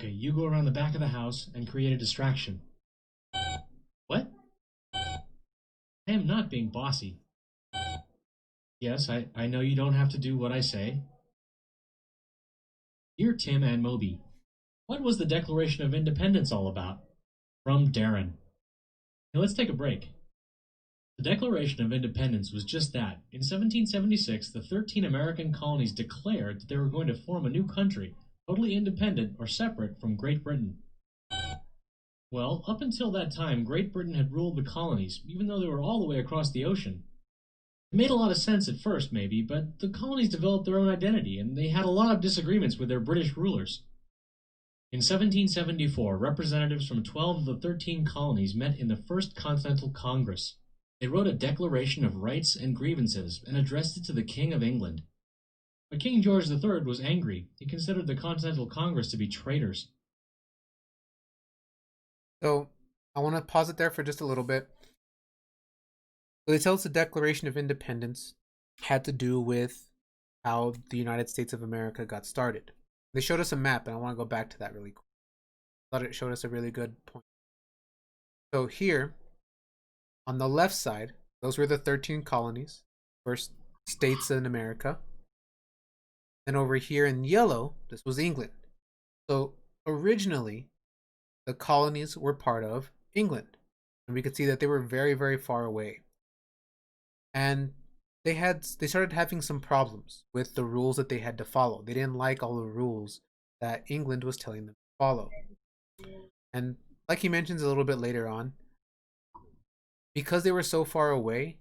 Okay, you go around the back of the house and create a distraction. What? I am not being bossy. Yes, I know you don't have to do what I say. Dear Tim and Moby, what was the Declaration of Independence all about? From Darren. Now let's take a break. The Declaration of Independence was just that. In 1776, the 13 American colonies declared that they were going to form a new country, totally independent or separate from Great Britain. Well, up until that time, Great Britain had ruled the colonies, even though they were all the way across the ocean. It made a lot of sense at first, maybe, but the colonies developed their own identity, and they had a lot of disagreements with their British rulers. In 1774, representatives from 12 of the 13 colonies met in the First Continental Congress. They wrote a Declaration of Rights and Grievances and addressed it to the King of England. But King George III was angry. He considered the Continental Congress to be traitors. So I want to pause it there for just a little bit. So they tell us the Declaration of Independence had to do with how the United States of America got started. They showed us a map, and I want to go back to that really quick. I thought it showed us a really good point. So here, on the left side, those were the 13 colonies, first states in America. Then over here in yellow, this was England. So originally, the colonies were part of England. And we could see that they were very, very far away. And they started having some problems with the rules that they had to follow. They didn't like all the rules that England was telling them to follow. And like he mentions a little bit later on, because they were so far away,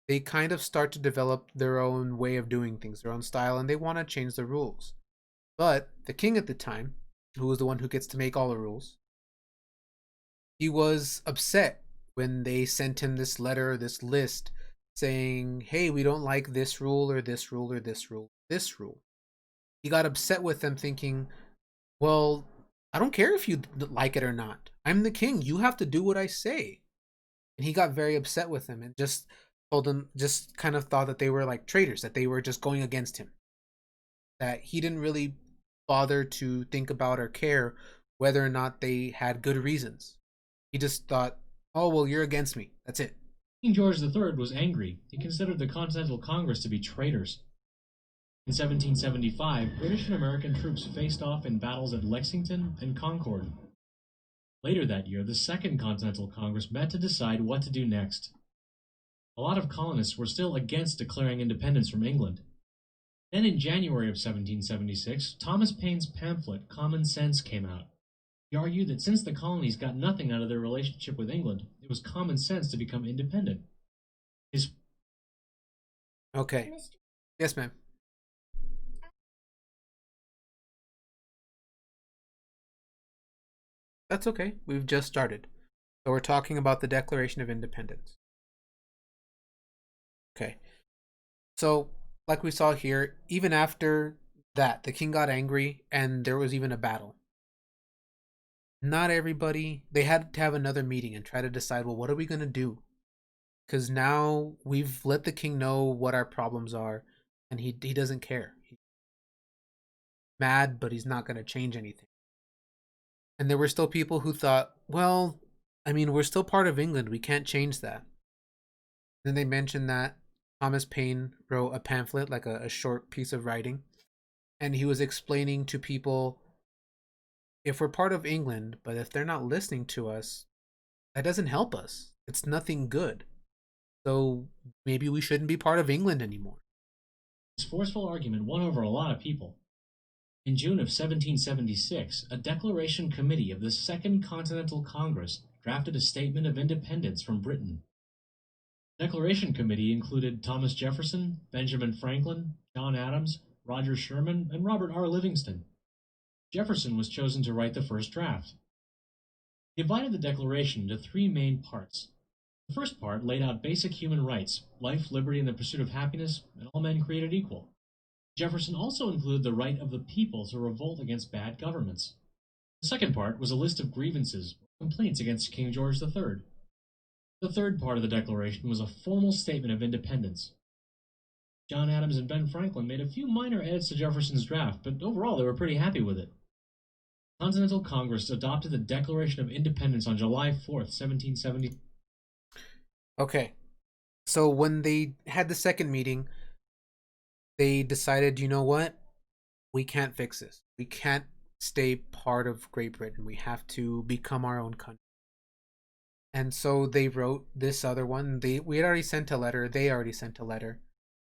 they kind of start to develop their own way of doing things, their own style, and they want to change the rules. But the king at the time, who was the one who gets to make all the rules, he was upset when they sent him this letter, this list, saying, hey, we don't like this rule or this rule or this rule, this rule. He got upset with them thinking, well, I don't care if you like it or not. I'm the king. You have to do what I say. And he got very upset with them and just told them, just kind of thought that they were like traitors, that they were just going against him. That he didn't really bother to think about or care whether or not they had good reasons. He just thought, oh, well, you're against me. That's it. King George III was angry. He considered the Continental Congress to be traitors. In 1775, British and American troops faced off in battles at Lexington and Concord. Later that year, the Second Continental Congress met to decide what to do next. A lot of colonists were still against declaring independence from England. Then in January of 1776, Thomas Paine's pamphlet Common Sense came out. He argued that since the colonies got nothing out of their relationship with England, it was common sense to become independent. His Okay. Yes, ma'am. That's okay. We've just started. So we're talking about the Declaration of Independence. Okay. So, like we saw here, even after that, the king got angry and there was even a battle. Not everybody, they had to have another meeting and try to decide, well, what are we going to do? Because now we've let the king know what our problems are and he doesn't care. He's mad, but he's not going to change anything. And there were still people who thought, well, I mean, we're still part of England. We can't change that. Then they mentioned that Thomas Paine wrote a pamphlet, like a short piece of writing, and he was explaining to people, if we're part of England, but if they're not listening to us, that doesn't help us. It's nothing good. So maybe we shouldn't be part of England anymore. forceful argument won over a lot of people. In June of 1776, a declaration committee of the Second Continental Congress drafted a statement of independence from Britain. The Declaration Committee included Thomas Jefferson, Benjamin Franklin, John Adams, Roger Sherman, and Robert R. Livingston. Jefferson was chosen to write the first draft. He divided the Declaration into three main parts. The first part laid out basic human rights, life, liberty, and the pursuit of happiness, and all men created equal. Jefferson also included the right of the people to revolt against bad governments. The second part was a list of grievances, or complaints against King George III. The third part of the Declaration was a formal statement of independence. John Adams and Ben Franklin made a few minor edits to Jefferson's draft, but overall they were pretty happy with it. Continental Congress adopted the Declaration of Independence on July 4th, 1770. Okay. So when they had the second meeting, they decided, you know what? We can't fix this. We can't stay part of Great Britain. We have to become our own country. And so they wrote this other one. We had already sent a letter. They already sent a letter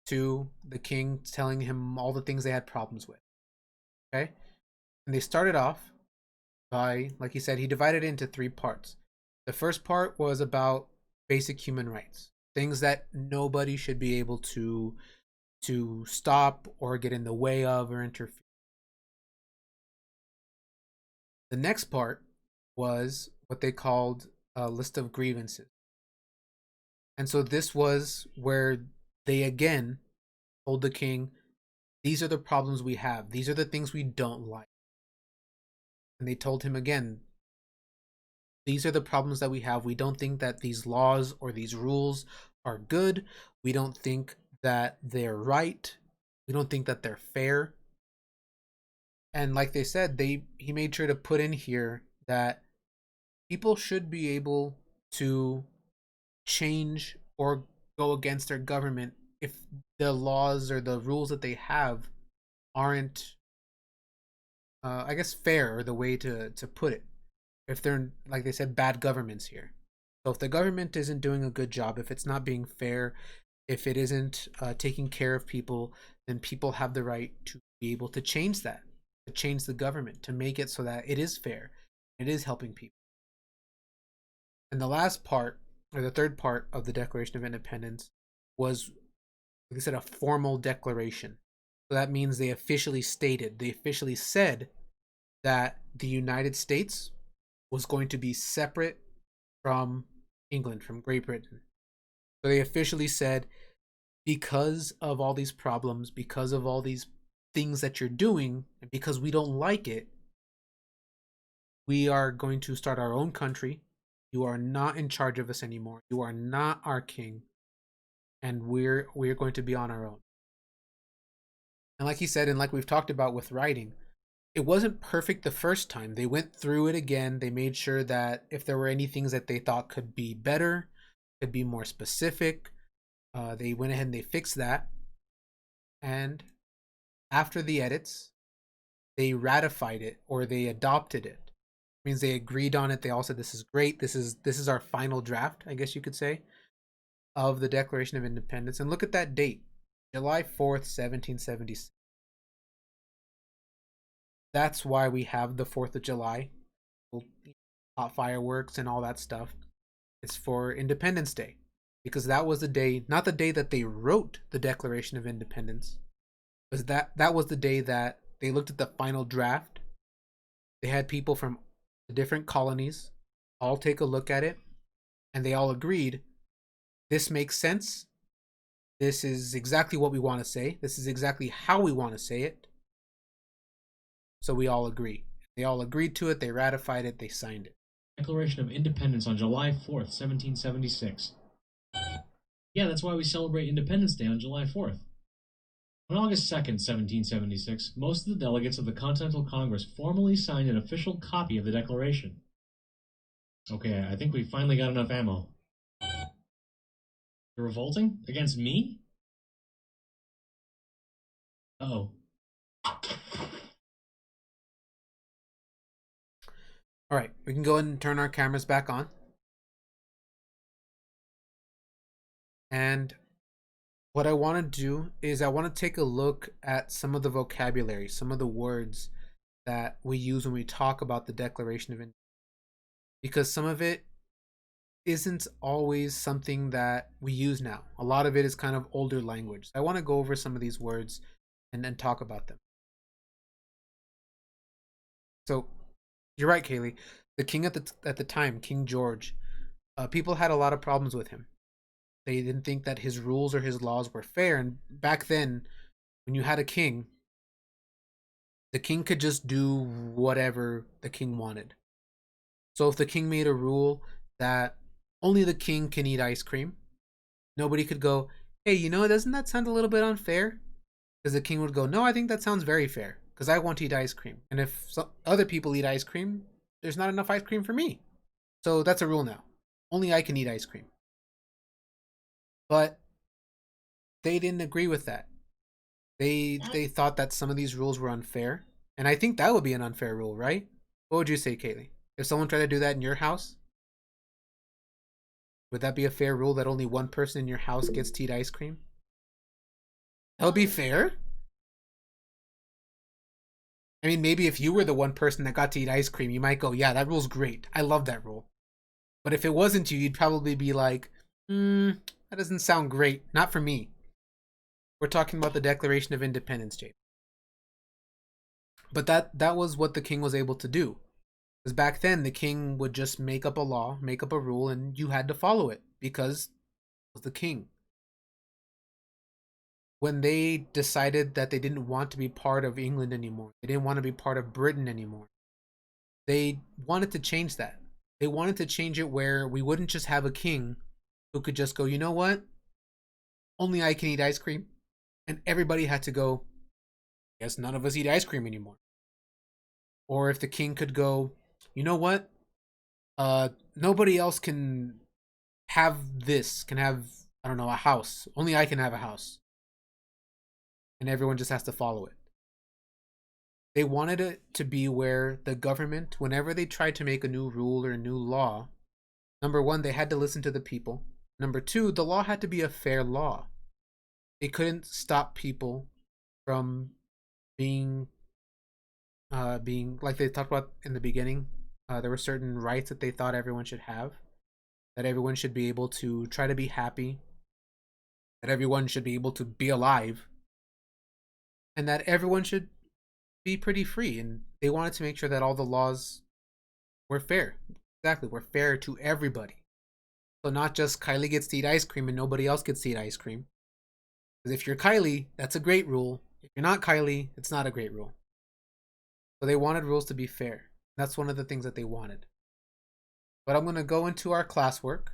to the king telling him all the things they had problems with. Okay? And they started off by, like he said, he divided it into three parts. The first part was about basic human rights, things that nobody should be able to stop or get in the way of or interfere. The next part was what they called a list of grievances. And so this was where they again told the king, these are the problems we have. These are the things we don't like. And they told him again, these are the problems that we have. We don't think that these laws or these rules are good. We don't think that they're right. We don't think that they're fair. And like they said, he made sure to put in here that people should be able to change or go against their government if the laws or the rules that they have aren't I guess fair, or the way to put it. If they're, like they said, bad governments here. So if the government isn't doing a good job, if it's not being fair, if it isn't taking care of people, then people have the right to be able to change that, to change the government, to make it so that it is fair, it is helping people. And the last part, or the third part of the Declaration of Independence, was, like I said, a formal declaration. So that means they officially said that the United States was going to be separate from England, from Great Britain. So they officially said, because of all these problems, because of all these things that you're doing, and because we don't like it, we are going to start our own country. You are not in charge of us anymore. You are not our king, and we're going to be on our own. And like he said, and like we've talked about with writing, it wasn't perfect the first time. They went through it again. They made sure that if there were any things that they thought could be better, could be more specific, they went ahead and they fixed that. And after the edits, they ratified it, or they adopted it. It means they agreed on it. They all said, this is great. This is our final draft, I guess you could say, of the Declaration of Independence. And look at that date, July 4th, 1776. That's why we have the 4th of July, hot fireworks and all that stuff. It's for Independence Day, because that was the day, not the day that they wrote the Declaration of Independence, was that was the day that they looked at the final draft. They had people from the different colonies all take a look at it, and they all agreed, this makes sense. This is exactly what we want to say. This is exactly how we want to say it. So we all agree. They all agreed to it. They ratified it. They signed it. Declaration of Independence on July 4th, 1776. Yeah, that's why we celebrate Independence Day on July 4th. On August 2nd, 1776, most of the delegates of the Continental Congress formally signed an official copy of the Declaration. Okay, I think we finally got enough ammo. You're revolting? Against me? Uh-oh. All right, we can go ahead and turn our cameras back on. And what I want to do is I want to take a look at some of the vocabulary, some of the words that we use when we talk about the Declaration of Independence, because some of it isn't always something that we use now. A lot of it is kind of older language. I want to go over some of these words and then talk about them. So you're right, Kaylee. The king at the time, King George, people had a lot of problems with him. They didn't think that his rules or his laws were fair. And back then, when you had a king, the king could just do whatever the king wanted. So if the king made a rule that only the king can eat ice cream, nobody could go, hey, doesn't that sound a little bit unfair? Because the king would go, no, I think that sounds very fair. because I want to eat ice cream. And if other people eat ice cream, there's not enough ice cream for me. So that's a rule now. Only I can eat ice cream. But they didn't agree with that. They thought that some of these rules were unfair. And I think that would be an unfair rule, right? What would you say, Kaylee? If someone tried to do that in your house, would that be a fair rule that only one person in your house gets to eat ice cream? That would be fair? I mean, maybe if you were the one person that got to eat ice cream, you might go, yeah, that rule's great. I love that rule. But if it wasn't you, you'd probably be like, that doesn't sound great. Not for me. We're talking about the Declaration of Independence, Jade. But that was what the king was able to do. Because back then, the king would just make up a law, make up a rule, and you had to follow it because it was the king. When they decided that they didn't want to be part of England anymore, they didn't want to be part of Britain anymore, they wanted to change that. They wanted to change it where we wouldn't just have a king who could just go, you know what? Only I can eat ice cream. And everybody had to go, yes, none of us eat ice cream anymore. Or if the king could go, you know what? Nobody else can have this, can have, I don't know, a house. Only I can have a house. And everyone just has to follow it. They wanted it to be where the government, whenever they tried to make a new rule or a new law, number one, they had to listen to the people. Number two, the law had to be a fair law. They couldn't stop people from being like they talked about in the beginning. There were certain rights that they thought everyone should have, that everyone should be able to try to be happy, that everyone should be able to be alive, and that everyone should be pretty free. And they wanted to make sure that all the laws were fair. Exactly, were fair to everybody. So not just Kylie gets to eat ice cream and nobody else gets to eat ice cream. Because if you're Kylie, that's a great rule. If you're not Kylie, it's not a great rule. So they wanted rules to be fair. That's one of the things that they wanted. But I'm going to go into our classwork.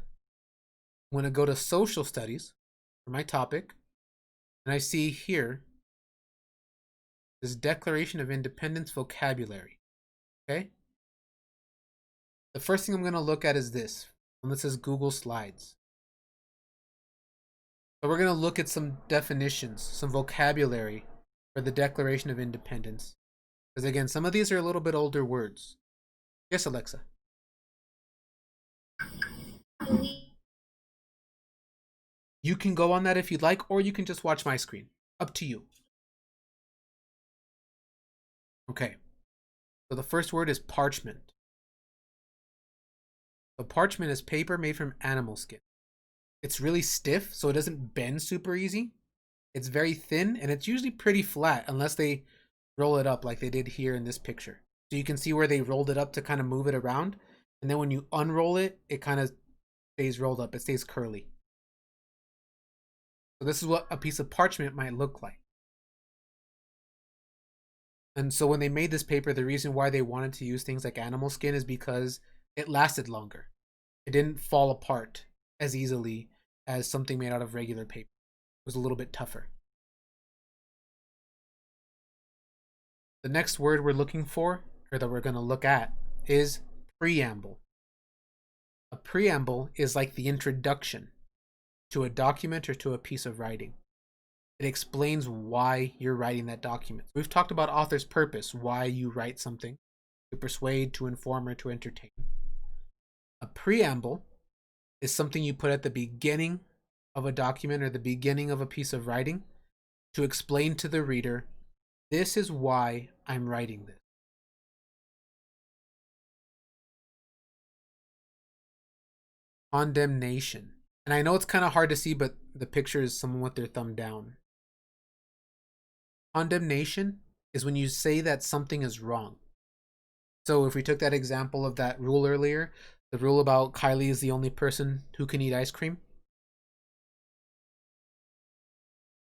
I'm going to go to social studies for my topic. And I see here this Declaration of Independence vocabulary. Okay? The first thing I'm going to look at is this. And this is Google Slides. So we're going to look at some definitions, some vocabulary for the Declaration of Independence. Because again, some of these are a little bit older words. Yes, Alexa. You can go on that if you'd like, or you can just watch my screen. Up to you. Okay. So the first word is parchment. So parchment is paper made from animal skin. It's really stiff, so it doesn't bend super easy. It's very thin, and it's usually pretty flat unless they roll it up like they did here in this picture. So you can see where they rolled it up to kind of move it around. And then when you unroll it, it kind of stays rolled up. It stays curly. So this is what a piece of parchment might look like. And so when they made this paper, the reason why they wanted to use things like animal skin is because it lasted longer. It didn't fall apart as easily as something made out of regular paper. It was a little bit tougher. The next word we're looking for, or that we're going to look at, is preamble. A preamble is like the introduction to a document or to a piece of writing. It explains why you're writing that document. We've talked about author's purpose, why you write something, to persuade, to inform, or to entertain. A preamble is something you put at the beginning of a document or the beginning of a piece of writing to explain to the reader, this is why I'm writing this. Condemnation. And I know it's kind of hard to see, but the picture is someone with their thumb down. Condemnation is when you say that something is wrong. So if we took that example of that rule earlier, the rule about Kylie is the only person who can eat ice cream.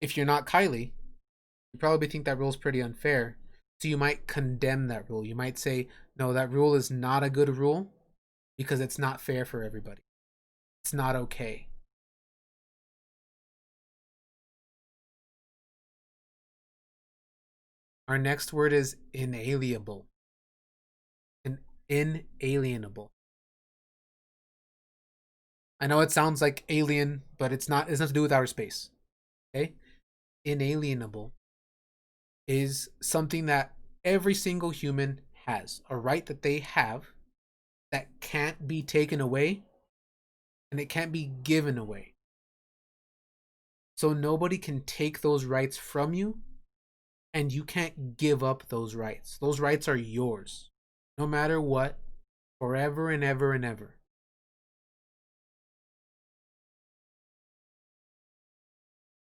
If you're not Kylie, you probably think that rule is pretty unfair. So you might condemn that rule. You might say, no, that rule is not a good rule because it's not fair for everybody. It's not okay. Our next word is inalienable. Inalienable. I know it sounds like alien, but it's not. It's nothing to do with outer space. Okay? Inalienable is something that every single human has, a right that they have that can't be taken away and it can't be given away. So nobody can take those rights from you and you can't give up those rights. Those rights are yours, no matter what, forever and ever and ever.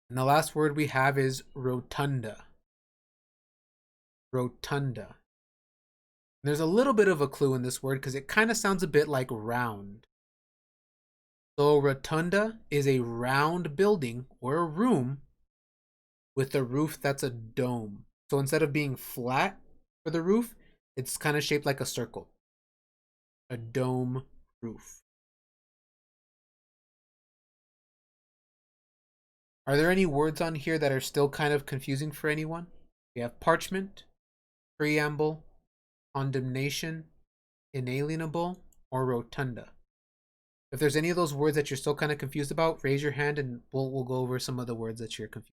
And the last word we have is rotunda. Rotunda. There's a little bit of a clue in this word because it kind of sounds a bit like round. So rotunda is a round building or a room with a roof that's a dome. So instead of being flat for the roof, it's kind of shaped like a circle. A dome roof. Are there any words on here that are still kind of confusing for anyone? We have parchment, preamble, condemnation, inalienable, or rotunda. If there's any of those words that you're still kind of confused about, raise your hand and we'll go over some of the words that you're confused.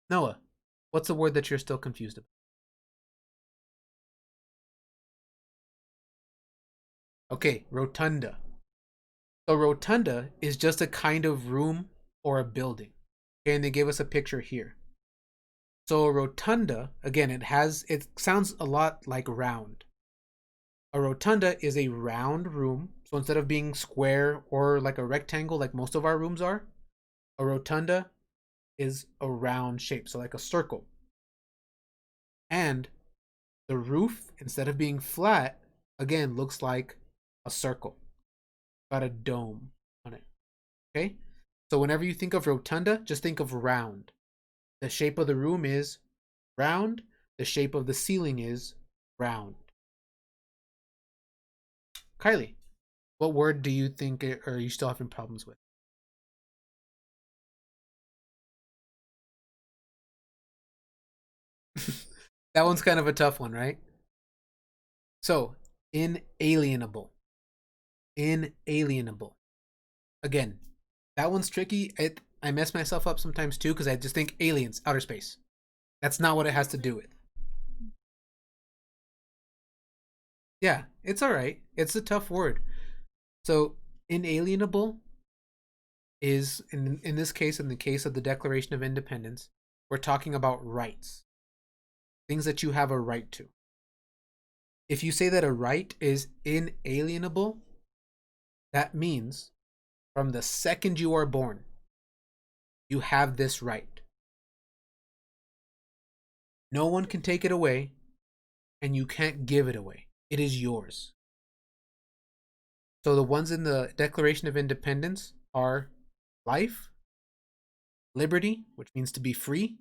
Noah, what's the word that you're still confused about? Okay, rotunda. So rotunda is just a kind of room or a building. Okay, and they gave us a picture here. So a rotunda, again, it sounds a lot like round. A rotunda is a round room. So instead of being square or like a rectangle like most of our rooms are, a rotunda is a round shape, so like a circle. And the roof, instead of being flat, again, looks like a circle. Got a dome on it. Okay? So whenever you think of rotunda, just think of round. The shape of the room is round. The shape of the ceiling is round. Kylie, what word do you think are you still having problems with? That one's kind of a tough one, right? So, inalienable. Inalienable. Again, that one's tricky. I mess myself up sometimes too because I just think aliens, outer space. That's not what it has to do with. Yeah, it's all right. It's a tough word. So, inalienable is in this case, in the case of the Declaration of Independence, we're talking about rights. Things that you have a right to. If you say that a right is inalienable, that means from the second you are born, you have this right. No one can take it away, and you can't give it away. It is yours. So the ones in the Declaration of Independence are life, liberty, which means to be free,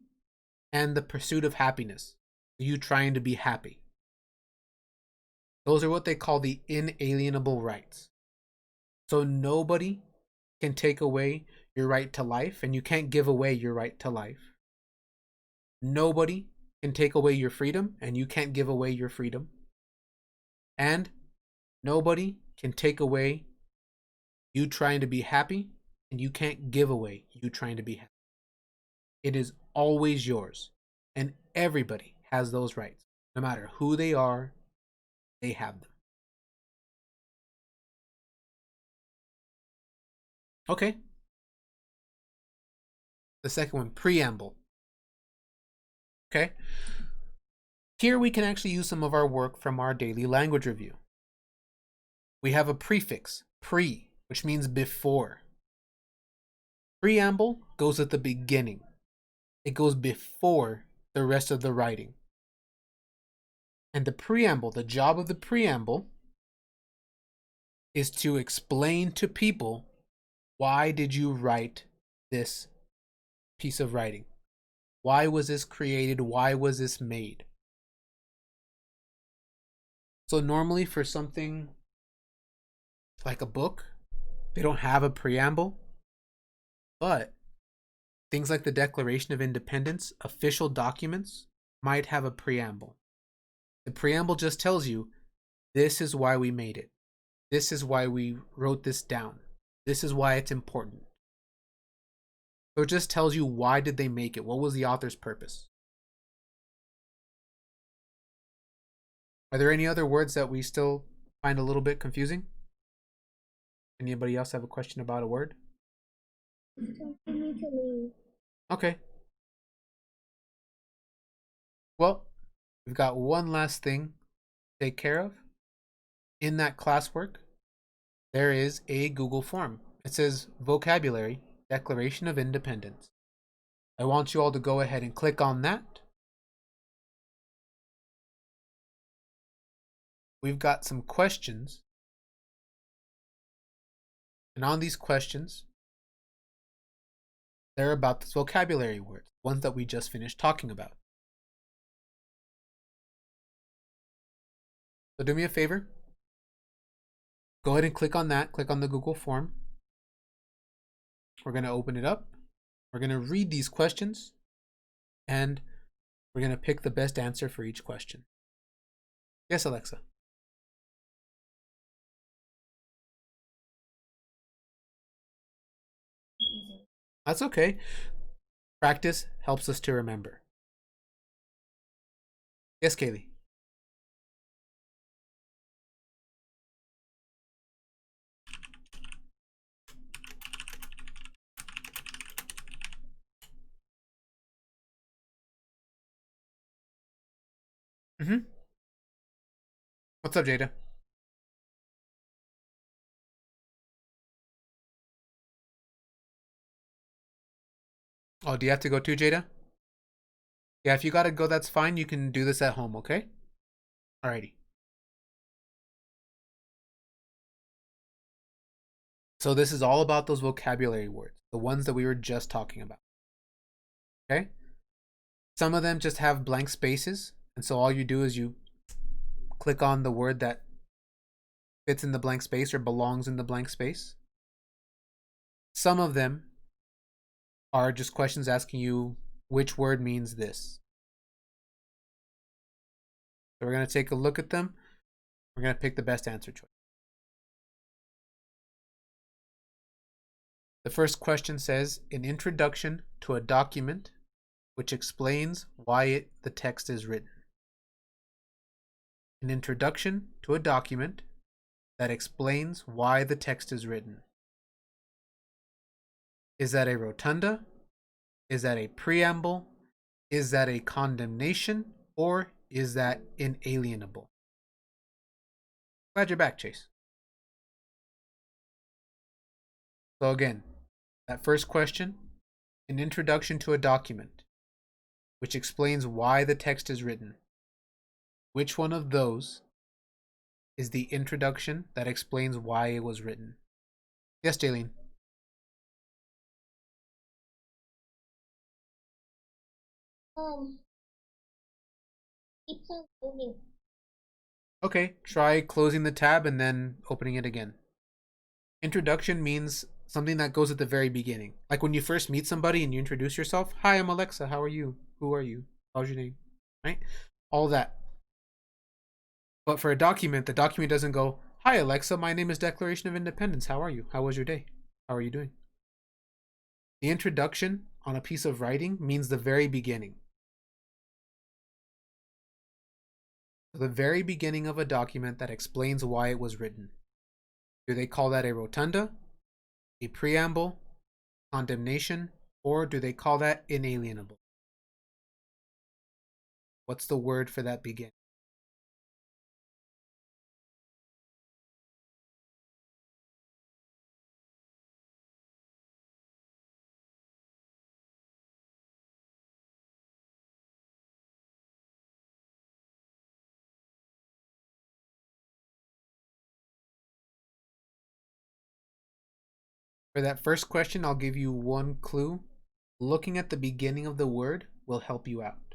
and the pursuit of happiness, you trying to be happy. Those are what they call the inalienable rights. So nobody can take away your right to life, and you can't give away your right to life. Nobody can take away your freedom, and you can't give away your freedom. And nobody can take away you trying to be happy, and you can't give away you trying to be happy. It is always yours, and everybody has those rights. No matter who they are, they have them. Okay. The second one, preamble. Okay. Here we can actually use some of our work from our daily language review. We have a prefix, pre, which means before. Preamble goes at the beginning. It goes before the rest of the writing. And the preamble, the job of the preamble is to explain to people, why did you write this piece of writing? Why was this created? Why was this made? So normally for something like a book, they don't have a preamble. But things like the Declaration of Independence, official documents might have a preamble. The preamble just tells you, this is why we made it. This is why we wrote this down. This is why it's important. So it just tells you, why did they make it? What was the author's purpose? Are there any other words that we still find a little bit confusing? Anybody else have a question about a word? Okay. Well, we've got one last thing to take care of. In that classwork, there is a Google form. It says Vocabulary, Declaration of Independence. I want you all to go ahead and click on that. We've got some questions. And on these questions, they're about the vocabulary words, ones that we just finished talking about. So do me a favor. Go ahead and click on that. Click on the Google form. We're going to open it up. We're going to read these questions. And we're going to pick the best answer for each question. Yes, Alexa. That's okay. Practice helps us to remember. Yes, Kaylee. What's up, Jada? Oh, do you have to go too, Jada? Yeah, if you gotta go, that's fine. You can do this at home, okay? Alrighty. So this is all about those vocabulary words, the ones that we were just talking about. Okay? Some of them just have blank spaces, and so all you do is you click on the word that fits in the blank space or belongs in the blank space. Some of them are just questions asking you which word means this. So we're going to take a look at them. We're going to pick the best answer choice. The first question says, an introduction to a document which explains why the text is written. An introduction to a document that explains why the text is written. Is that a rotunda? Is that a preamble? Is that a condemnation? Or is that inalienable? Glad you're back, Chase. So again, that first question, an introduction to a document which explains why the text is written. Which one of those is the introduction that explains why it was written? Yes, Jaylene. Keeps on moving. Okay, try closing the tab and then opening it again. Introduction means something that goes at the very beginning. Like when you first meet somebody and you introduce yourself. Hi, I'm Alexa. How are you? Who are you? How's your name? Right? All that. But for a document, the document doesn't go, hi, Alexa. My name is Declaration of Independence. How are you? How was your day? How are you doing? The introduction on a piece of writing means the very beginning. The very beginning of a document that explains why it was written. Do they call that a rotunda, a preamble, condemnation, or do they call that inalienable? What's the word for that beginning? For that first question, I'll give you one clue. Looking at the beginning of the word will help you out.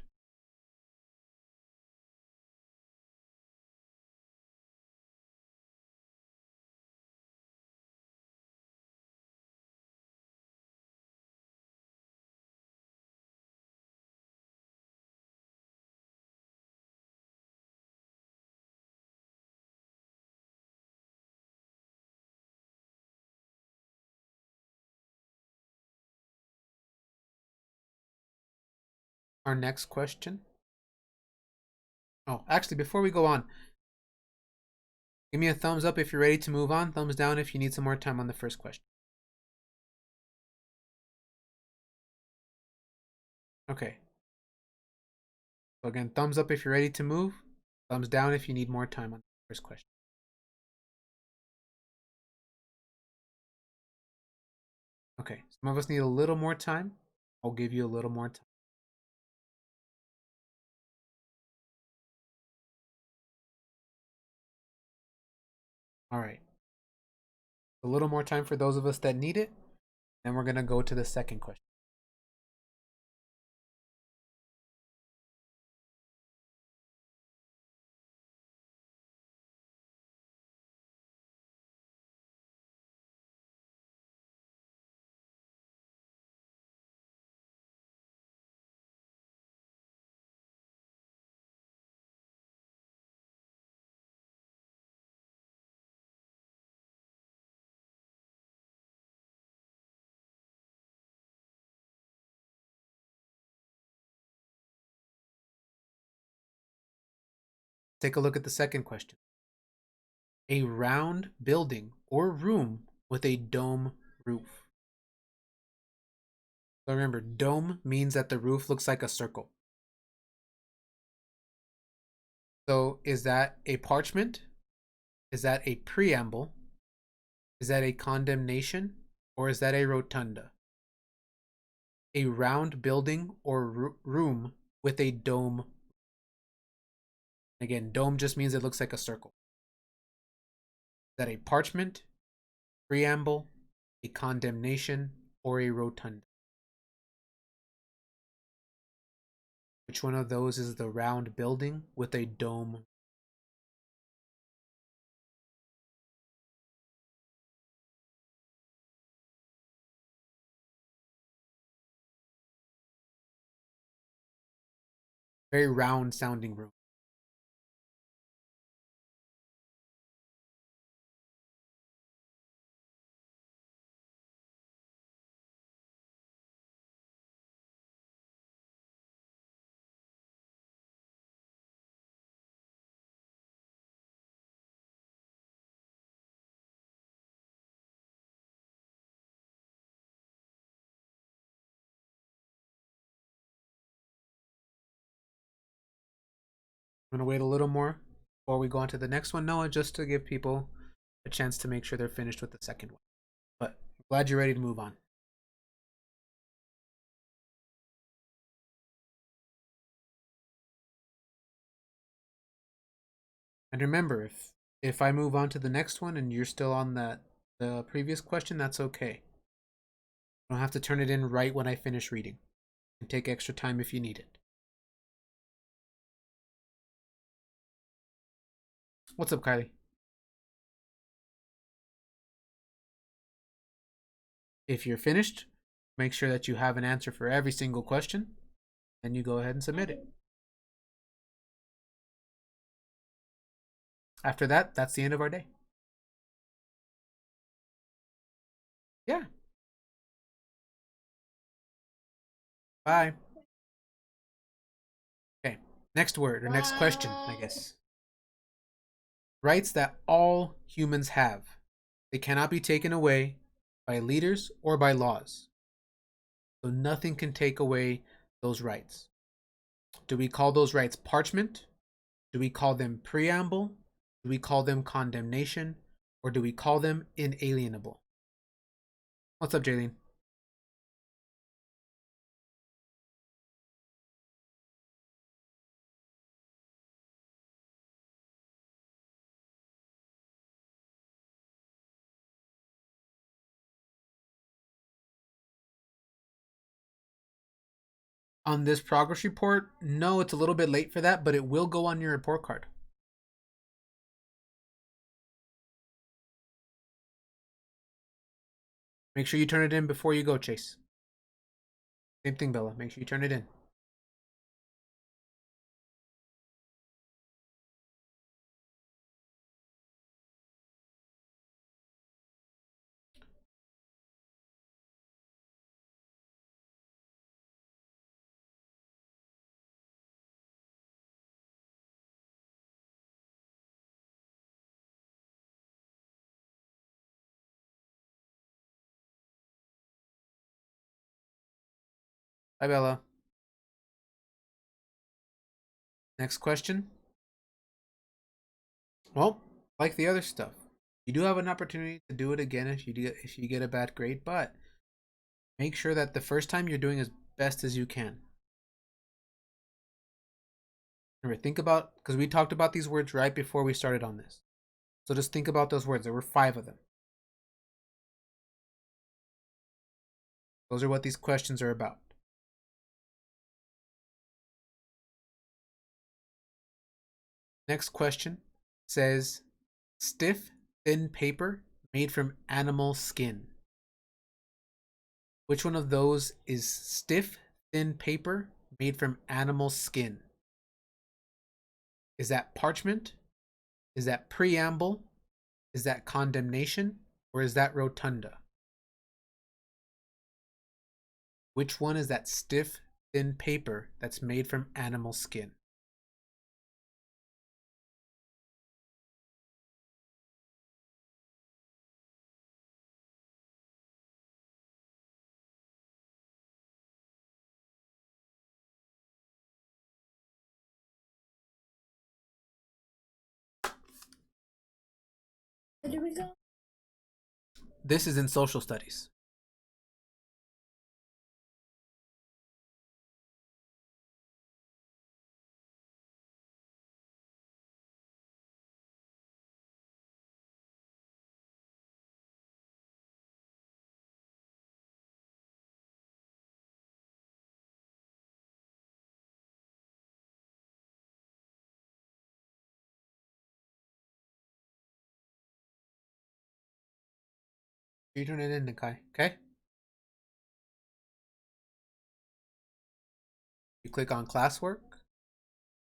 our next question. Oh, actually, before we go on, give me a thumbs up if you're ready to move on. Thumbs down if you need some more time on the first question. Okay. So again, thumbs up if you're ready to move. Thumbs down if you need more time on the first question. Okay, some of us need a little more time. I'll give you a little more time. All right. A little more time for those of us that need it. Then we're going to go to the second question. Take a look at the second question. A round building or room with a dome roof. So remember, dome means that the roof looks like a circle. So is that a parchment? Is that a preamble? Is that a condemnation? Or is that a rotunda? A round building or room with a dome. Again, dome just means it looks like a circle. Is that a parchment, preamble, a condemnation, or a rotunda? Which one of those is the round building with a dome? Very round sounding room. I'm going to wait a little more before we go on to the next one, Noah, just to give people a chance to make sure they're finished with the second one. But I'm glad you're ready to move on. And remember, if I move on to the next one and you're still on the previous question, that's okay. You don't have to turn it in right when I finish reading. You can take extra time if you need it. What's up, Kylie? If you're finished, make sure that you have an answer for every single question, and you go ahead and submit it. After that, that's the end of our day. Yeah. Bye. Okay. Next word, or next question, I guess. Rights that all humans have. They cannot be taken away by leaders or by laws. So nothing can take away those rights. Do we call those rights parchment? Do we call them preamble? Do we call them condemnation? Or do we call them inalienable? What's up, Jaylene? On this progress report, no, it's a little bit late for that, but it will go on your report card. Make sure you turn it in before you go, Chase. Same thing, Bella. Make sure you turn it in. Bye, Bella. Next question. Well, like the other stuff, you do have an opportunity to do it again if you get a bad grade, but make sure that the first time you're doing as best as you can. Remember, think about, because we talked about these words right before we started on this. So just think about those words. There were 5 of them. Those are what these questions are about. Next question says, stiff, thin paper made from animal skin. Which one of those is stiff, thin paper made from animal skin? Is that parchment? Is that preamble? Is that condemnation? Or is that rotunda? Which one is that stiff, thin paper that's made from animal skin? Where do we go? This is in social studies. You turn it in, Nikai, okay? You click on classwork.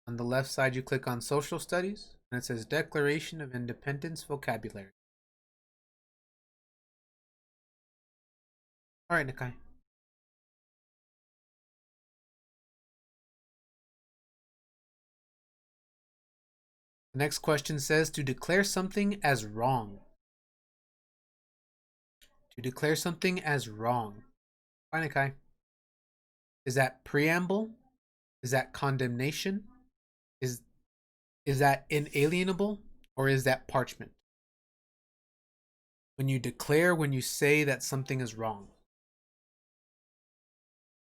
On the left side, you click on social studies, and it says Declaration of Independence vocabulary. All right, Nikai. The next question says to declare something as wrong. To declare something as wrong. Fine, Nikai. Is that preamble? Is that condemnation? Is that inalienable? Or is that parchment? When you say that something is wrong.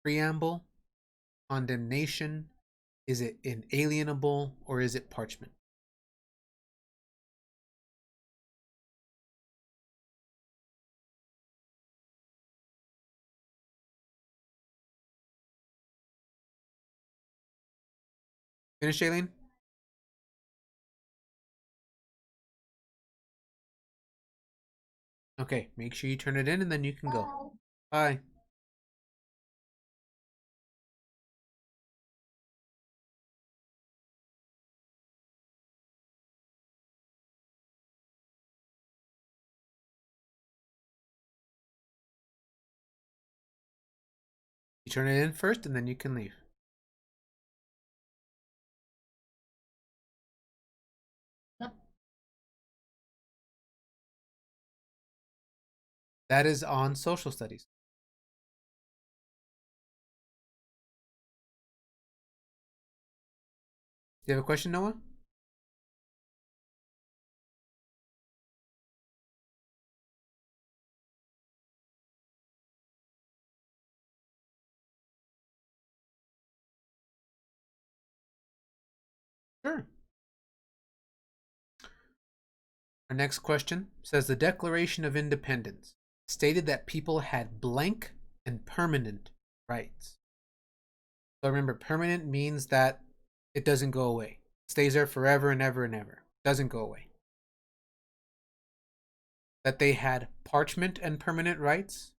Preamble, condemnation, is it inalienable or is it parchment? Finish, Aileen? Okay, make sure you turn it in and then you can go. Bye. You turn it in first and then you can leave. That is on social studies. Do you have a question, Noah? Sure. Our next question says the Declaration of Independence stated that people had blank and permanent rights. So remember, permanent means that it doesn't go away. It stays there forever and ever and ever. Doesn't go away. That they had parchment and permanent rights.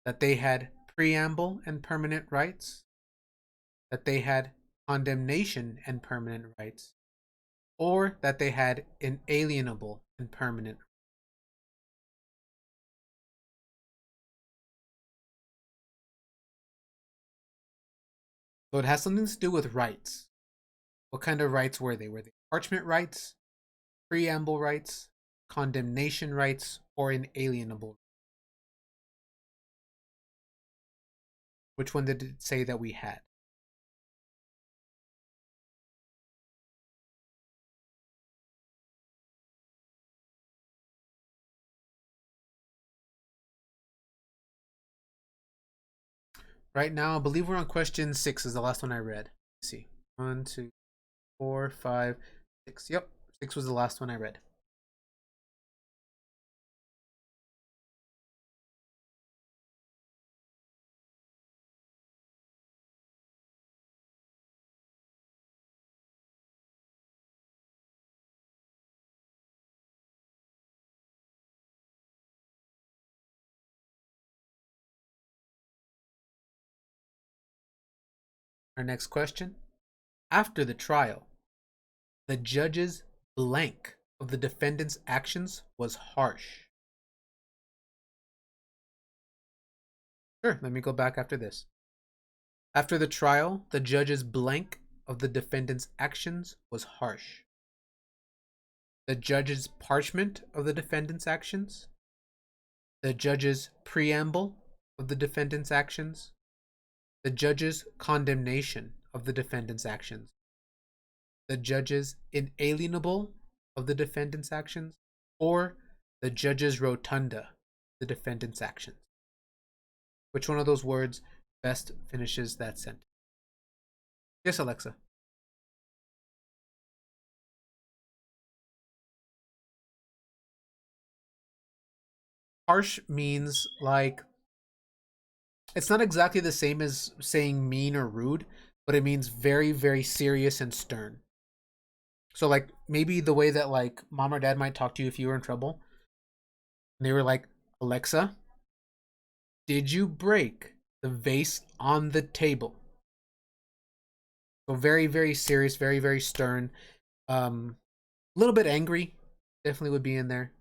That they had preamble and permanent rights. That they had condemnation and permanent rights. Or that they had inalienable and permanent. So it has something to do with rights. What kind of rights were they? Were they parchment rights, preamble rights, condemnation rights, or inalienable? Which one did it say that we had? Right now, I believe we're on question 6 is the last one I read. Let's see. 1, 2, 4, 5, 6. Yep. 6 was the last one I read. Our next question. After the trial, the judge's blank of the defendant's actions was harsh. Sure, let me go back after this. After the trial, the judge's blank of the defendant's actions was harsh. The judge's parchment of the defendant's actions. The judge's preamble of the defendant's actions. The judge's condemnation of the defendant's actions. The judge's inalienable of the defendant's actions, or the judge's rotunda, the defendant's actions. Which one of those words best finishes that sentence? Yes, Alexa. Harsh means like, it's not exactly the same as saying mean or rude, but it means very, very serious and stern. So like maybe the way that like mom or dad might talk to you if you were in trouble, and they were like, Alexa, did you break the vase on the table? So very, very serious, very, very stern. A little bit angry, definitely would be in there.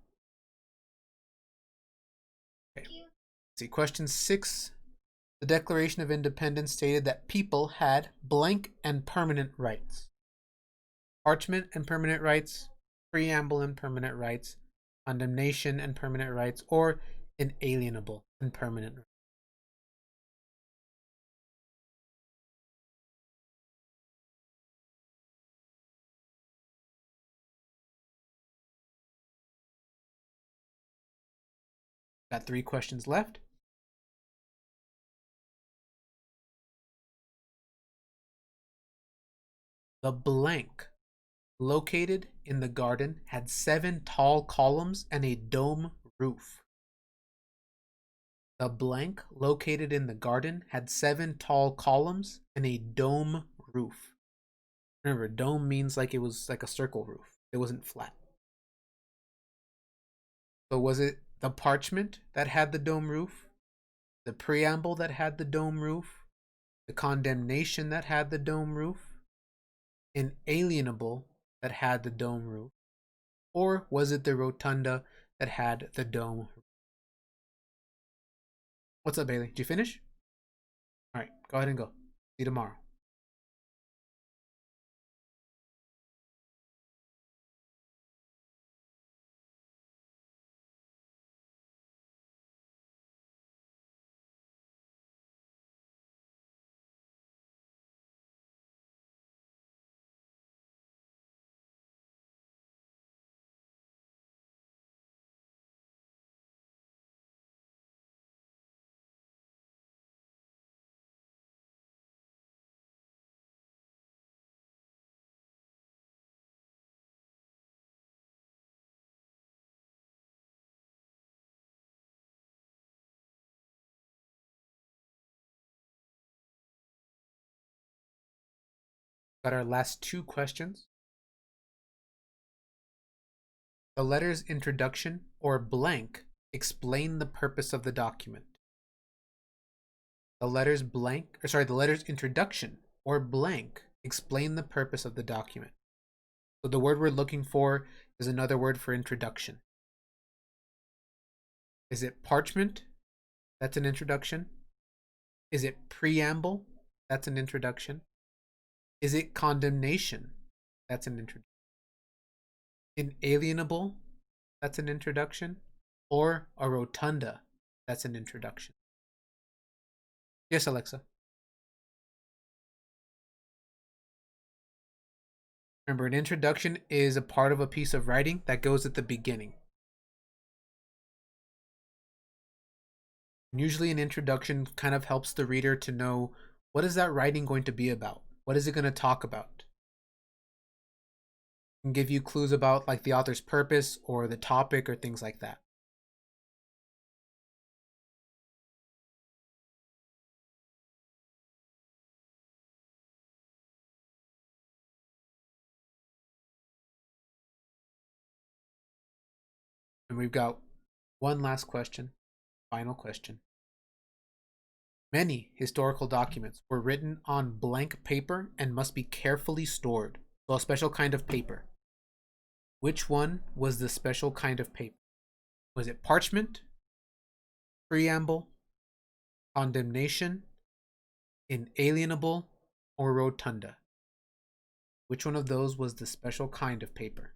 Okay. Let's see, question 6. The Declaration of Independence stated that people had blank and permanent rights. Parchment and permanent rights, preamble and permanent rights, condemnation and permanent rights, or inalienable and permanent rights. Got 3 questions left. The blank located in the garden had 7 tall columns and a dome roof. The blank located in the garden had 7 tall columns and a dome roof. Remember, dome means like it was like a circle roof. It wasn't flat. So was it the parchment that had the dome roof? The preamble that had the dome roof? The condemnation that had the dome roof? Inalienable that had the dome roof? Or was it the rotunda that had the dome roof? What's up, Bailey? Did you finish? All right, go ahead and go. See you tomorrow. Got our last 2 questions. The letter's introduction or blank explain the purpose of the document. The letter's introduction or blank explain the purpose of the document. So the word we're looking for is another word for introduction. Is it parchment? That's an introduction. Is it preamble? That's an introduction. Is it condemnation? That's an introduction. Inalienable? That's an introduction. Or a rotunda? That's an introduction. Yes, Alexa. Remember, an introduction is a part of a piece of writing that goes at the beginning. Usually, an introduction kind of helps the reader to know what is that writing going to be about? What is it going to talk about? And give you clues about like the author's purpose or the topic or things like that. And we've got one last question, final question. Many historical documents were written on blank paper and must be carefully stored. So a special kind of paper. Which one was the special kind of paper? Was it parchment, preamble, condemnation, inalienable, or rotunda? Which one of those was the special kind of paper?